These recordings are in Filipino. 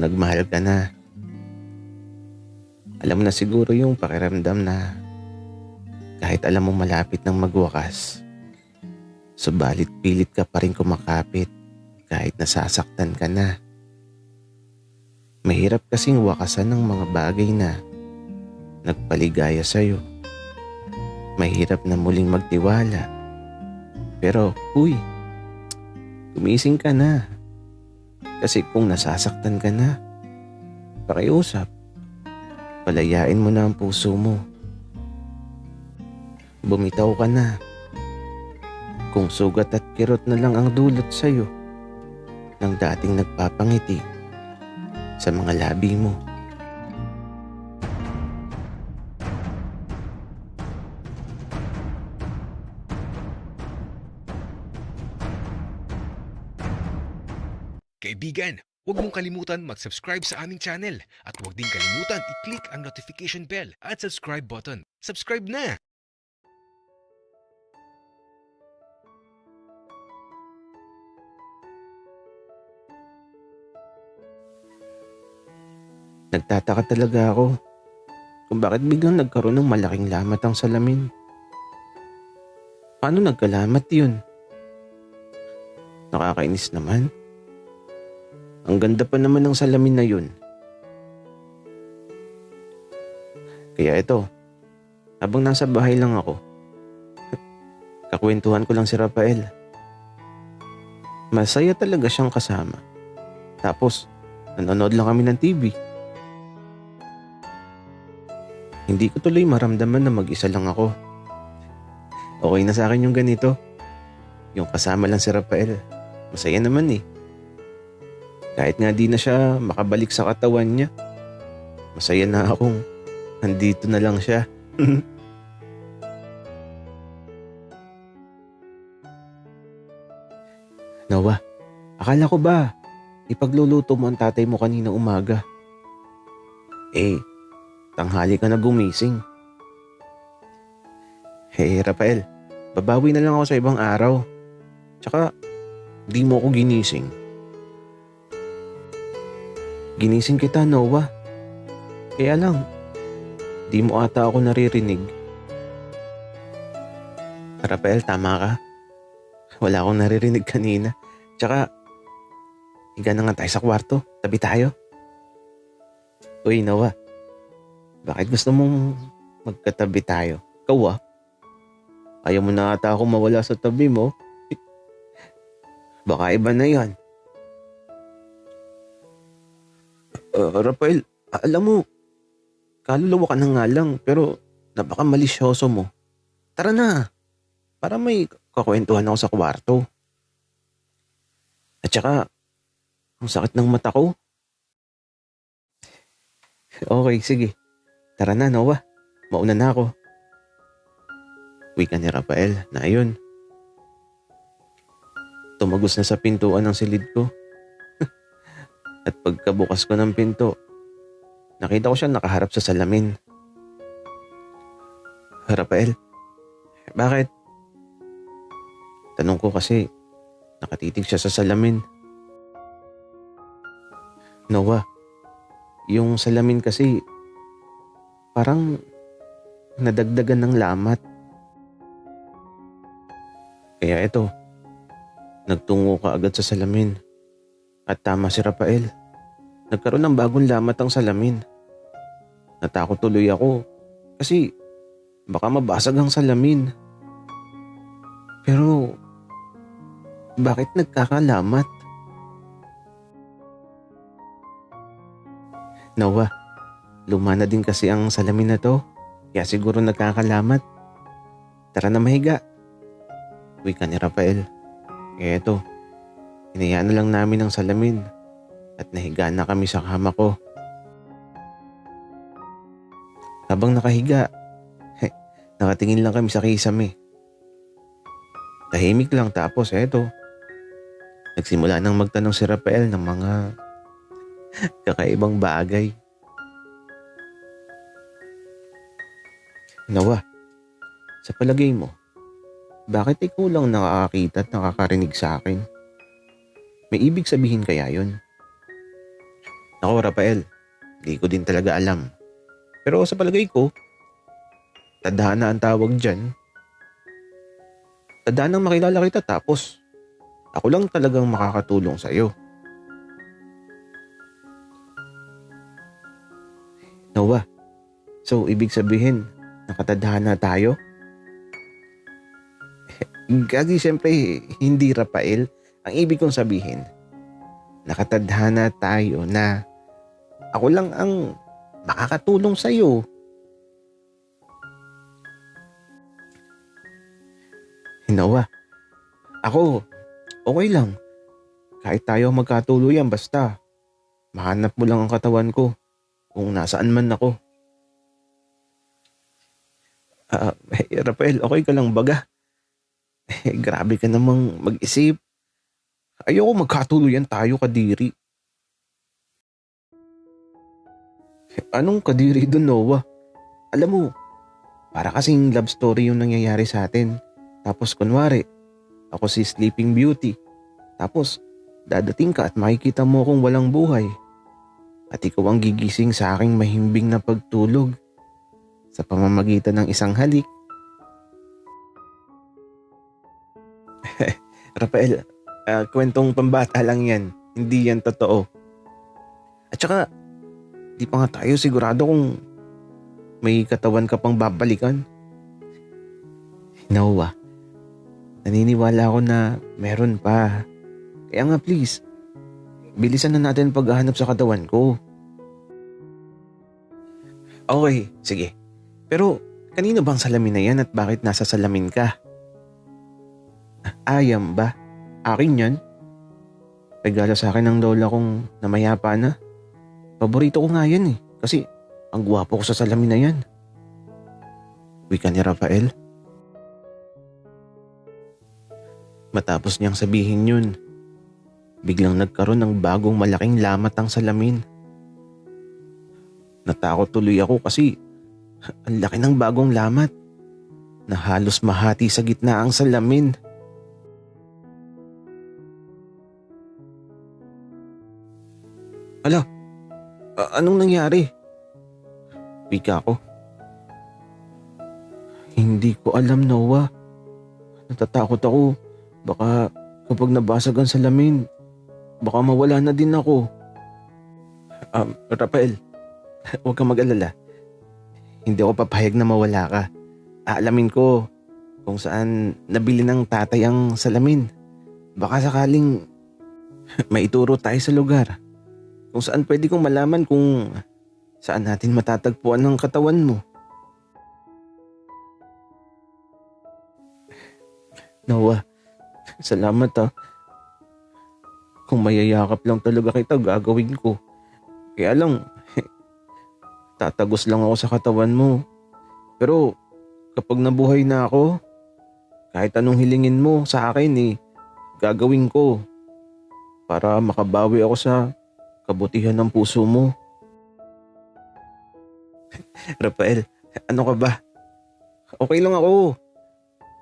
Nung nagmahal ka na, alam mo na siguro yung pakiramdam na kahit alam mong malapit ng magwakas, subalit pilit ka pa rin kumakapit kahit nasasaktan ka na. Mahirap kasing wakasan ng mga bagay na nagpaligaya sa'yo. Mahirap na muling magtiwala. Pero, gumising ka na. Kasi kung nasasaktan ka na, pakiusap. Palayain mo na ang puso mo. Bumitaw ka na. Kung sugat at kirot na lang ang dulot sa'yo ng dating nagpapangiti sa mga labi mo. Kaibigan, huwag mong kalimutan mag-subscribe sa aming channel at huwag din kalimutan i-click ang notification bell at subscribe button. Subscribe na! Nagtataka talaga ako kung bakit biglang nagkaroon ng malaking lamat ang salamin. Paano nagkalamat yun? Nakakainis naman. Ang ganda pa naman ng salamin na yun. Kaya ito, habang nasa bahay lang ako, kakwentuhan ko lang si Rafael. Masaya talaga siyang kasama. Tapos, nanonood lang kami ng TV. Hindi ko tuloy maramdaman na mag-isa lang ako. Okay na sa akin yung ganito. Yung kasama lang si Rafael. Masaya naman eh. Kahit nga di na siya makabalik sa katawan niya, masaya na akong nandito na lang siya. Noah, akala ko ba ipagluluto mo ang tatay mo kanina umaga? Tanghali ka na gumising. Rafael, babawi na lang ako sa ibang araw. Tsaka, di mo ako ginising. Ginising kita, Noah. Kaya lang, di mo ata ako naririnig. Rafael, tama ka. Wala akong naririnig kanina. Tsaka, higa na nga tayo sa kwarto. Tabi tayo. Uy, Noah. Bakit gusto mong magkatabi tayo? Ikaw ayaw mo na ata akong mawala sa tabi mo. Baka iba na yan. Rafael, alam mo, kaluluwa ka na nga lang pero napaka-malisyoso mo. Tara na, para may kakwentuhan ako sa kwarto. At saka, ang sakit ng mata ko. Okay, sige. Tara na, Noah. Mauna na ako. Wika ni Rafael na ayun. Tumagos na sa pintuan ang silid ko. At pagkabukas ko ng pinto, nakita ko siya nakaharap sa salamin. Rafael, bakit? Tanong ko kasi nakatitig siya sa salamin. Noah, yung salamin kasi parang nadagdagan ng lamat. Kaya ito, nagtungo ka agad sa salamin. At tama si Rafael. Nagkaroon ng bagong lamat ang salamin. Natakot tuloy ako kasi baka mabasag ang salamin. Pero bakit nagkakalamat? Noah, luma na din kasi ang salamin na to. Kaya siguro nagkakalamat. Tara na mahiga. Wika ni Rafael. Kaya ito, hinayaan na lang namin ang salamin at nahiga na kami sa kama ko. Habang nakahiga, nakatingin lang kami sa kisame. Tahimik lang tapos eto, nagsimula nang magtanong si Rafael ng mga kakaibang bagay. Noah, sa palagay mo, bakit ikaw lang nakakakita at nakakarinig sa akin? May ibig sabihin kaya yun? Ako, Rafael, di ko din talaga alam. Pero sa palagay ko, tadhana ang tawag dyan. Tadhanang makilala kita tapos ako lang talagang makakatulong sa'yo. Noah, so ibig sabihin, nakatadhana tayo? Gagi, siyempre, hindi Rafael. Ang ibig kong sabihin, nakatadhana tayo na ako lang ang makakatulong sa'yo. Noah, ako, okay lang. Kahit tayo magkatuluyan basta mahanap mo lang ang katawan ko kung nasaan man ako. Rafael, okay ka lang baga? Grabe ka namang mag-isip. Ayoko magkatuluyan tayo, Kadiri. Anong Kadiri doon, Noah? Alam mo, para kasing love story yung nangyayari sa atin. Tapos kunwari, ako si Sleeping Beauty. Tapos, dadating ka at makikita mo akong walang buhay. At ikaw ang gigising sa aking mahimbing na pagtulog sa pamamagitan ng isang halik. Rafael, kwentong pambata lang yan. Hindi yan totoo. At saka, di pa nga tayo sigurado kung may katawan ka pang babalikan. Noah, naniniwala ako na meron pa. Kaya nga please, bilisan na natin paghahanap sa katawan ko. Okay, sige. Pero kanino bang salamin na yan at bakit nasa salamin ka? Ayam ba? Akin yan? Regalo sa akin ng lola kong namayapa na. Paborito ko nga yan kasi ang gwapo ko sa salamin na yan. Wika ni Rafael. Matapos niyang sabihin yun, biglang nagkaroon ng bagong malaking lamat ang salamin. Natakot tuloy ako kasi ang laki ng bagong lamat na halos mahati sa gitna ang salamin. Ala, anong nangyari? Wika ko. Hindi ko alam, Noah. Natatakot ako. Baka kapag nabasag ang salamin, baka mawala na din ako. Rafael, huwag kang mag-alala. Hindi ako papayag na mawala ka. Aalamin ko kung saan nabili ng tatay ang salamin. Baka sakaling maituro tayo sa lugar kung saan pwede kong malaman kung saan natin matatagpuan ang katawan mo. Noah, salamat Kung mayayakap lang talaga kita, gagawin ko. Kaya lang, tatagos lang ako sa katawan mo. Pero kapag nabuhay na ako, kahit anong hilingin mo sa akin gagawin ko. Para makabawi ako sa kabutihan ng puso mo. Rafael, ano ka ba? Okay lang ako.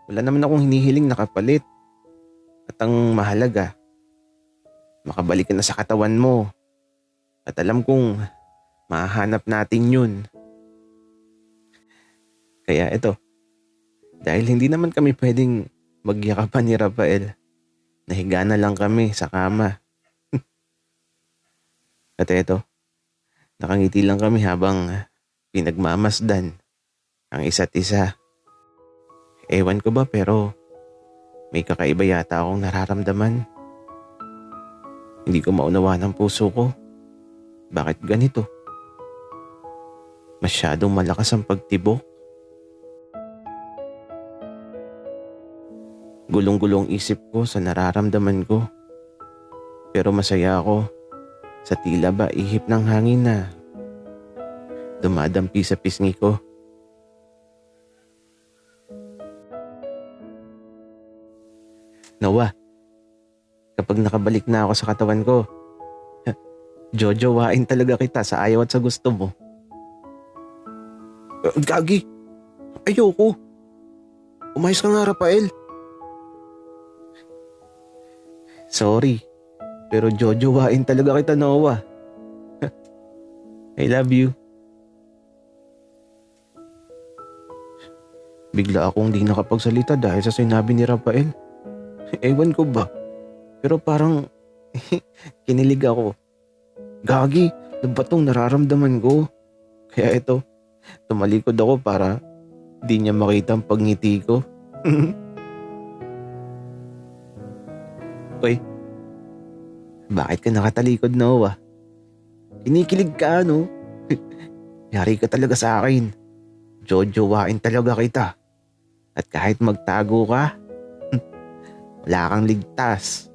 Wala naman akong hinihiling na kapalit. At ang mahalaga, makabalik ka na sa katawan mo. At alam kong mahahanap natin yun. Kaya ito, dahil hindi naman kami pwedeng magyakapan ni Rafael, nahiga na lang kami sa kama. At ito, nakangiti lang kami habang pinagmamasdan ang isa't isa. Ewan ko ba pero may kakaiba yata akong nararamdaman. Hindi ko maunawaan ang puso ko. Bakit ganito? Masyadong malakas ang pagtibok. Gulong-gulong isip ko sa nararamdaman ko. Pero masaya ako sa tila ba ihip ng hangin na dumadampi sa pisngi ko. Noah, kapag nakabalik na ako sa katawan ko, jojowain talaga kita sa ayaw at sa gusto mo. Gagi, ayoko. Umayos ka nga, Rafael. Sorry, pero jojowain talaga kita, Noah. I love you. Bigla akong di nakapagsalita dahil sa sinabi ni Rafael. Ewan ko ba? Pero parang kinilig ako. Gagi, ano ba tong nararamdaman ko? Kaya ito, tumalikod ako para di niya makita ang pagngiti ko. Uy, bakit ka nakatalikod, Noah? Kinikilig ka, no? Yari ka talaga sa akin. Jojowain talaga kita. At kahit magtago ka, wala kang ligtas.